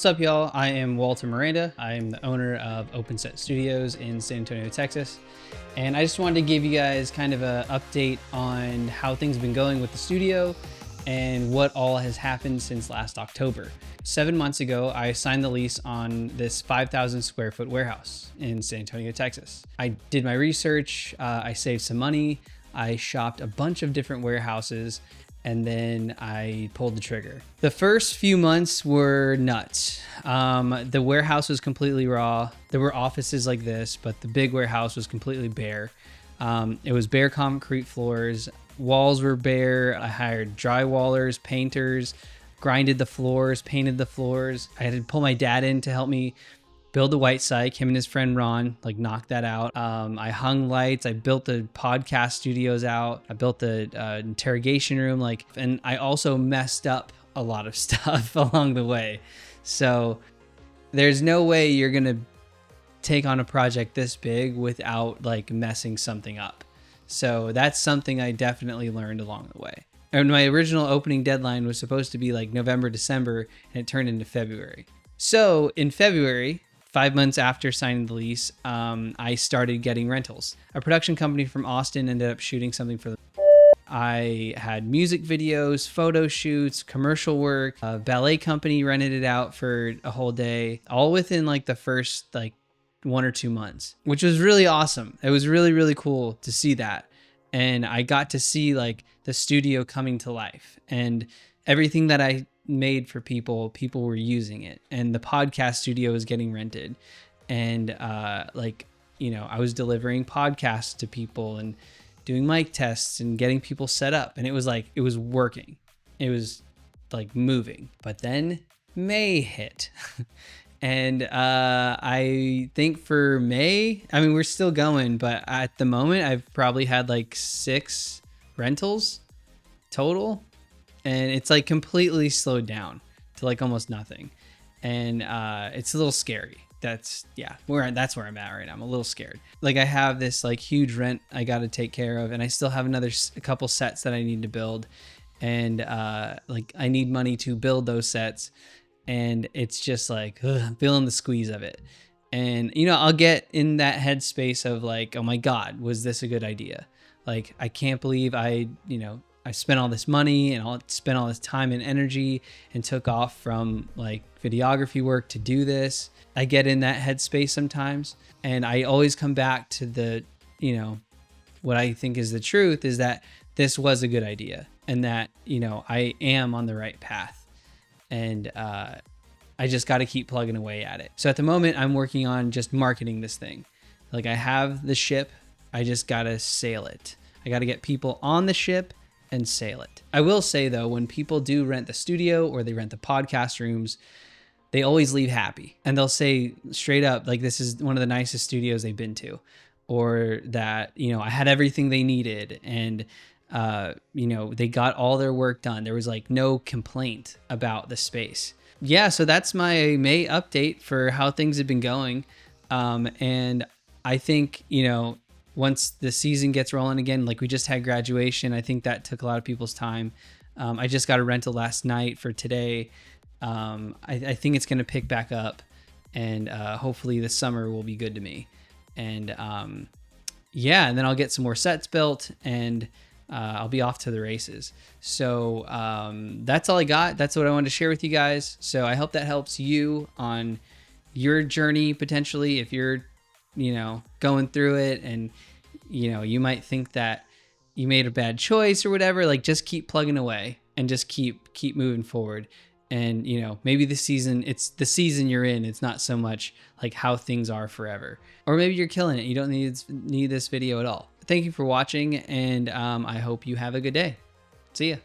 What's up, y'all? I am Walter Miranda. I am the owner of OpenSet Studios in San Antonio, Texas. And I just wanted to give you guys kind of an update on how things have been going with the studio and what all has happened since last October. 7 months ago, I signed the lease on this 5,000 square foot warehouse in San Antonio, Texas. I did my research, I saved some money, I shopped a bunch of different warehouses, and then I pulled the trigger. The first few months were nuts. The warehouse was completely raw. There were offices like this, but the big warehouse was completely bare. It was bare concrete floors. Walls were bare. I hired drywallers, painters, grinded the floors, painted the floors. I had to pull my dad in to help me build the white psych. Him and his friend Ron knocked that out. I hung lights. I built the podcast studios out. I built the interrogation room. And I also messed up a lot of stuff along the way. So there's no way you're gonna take on a project this big without messing something up. So that's something I definitely learned along the way. And my original opening deadline was supposed to be November, December, and it turned into February. So in February, 5 months after signing the lease, I started getting rentals. A production company from Austin ended up shooting something for them. I had music videos, photo shoots, commercial work. A ballet company rented it out for a whole day, all within the first 1 or 2 months, which was really awesome. It was really, really cool to see that. And I got to see the studio coming to life, and everything that I made for people were using it, and the podcast studio was getting rented, and I was delivering podcasts to people and doing mic tests and getting people set up, and it was working. It was moving. But then May hit. And I think for May, I mean, we're still going, but at the moment I've probably had 6 rentals total. And it's completely slowed down to almost nothing. And it's a little scary. That's where I'm at right now. I'm a little scared. I have this huge rent I got to take care of, and I still have a couple sets that I need to build. And I need money to build those sets. And it's just I'm feeling the squeeze of it. And, I'll get in that headspace of oh my God, was this a good idea? I can't believe I spent all this money and spent all this time and energy and took off from videography work to do this. I get in that headspace sometimes, and I always come back to the, what I think is the truth is that this was a good idea, and that, I am on the right path. And I just got to keep plugging away at it. So at the moment, I'm working on just marketing this thing. I have the ship. I just got to sail it. I got to get people on the ship and sail it. I will say though, when people do rent the studio or they rent the podcast rooms, they always leave happy. And they'll say straight up, this is one of the nicest studios they've been to. Or that, I had everything they needed. And they got all their work done. There was no complaint about the space. Yeah, so that's my May update for how things have been going. And I think, once the season gets rolling again, we just had graduation, I think that took a lot of people's time. I just got a rental last night for today. I think it's going to pick back up, and hopefully this summer will be good to me. And and then I'll get some more sets built, and I'll be off to the races. So that's all I got. That's what I wanted to share with you guys. So I hope that helps you on your journey, potentially, if you're, going through it, and, you might think that you made a bad choice or whatever. Just keep plugging away and just keep moving forward. And, maybe it's the season you're in. It's not so much how things are forever. Or maybe you're killing it. You don't need this video at all. Thank you for watching, and I hope you have a good day. See ya.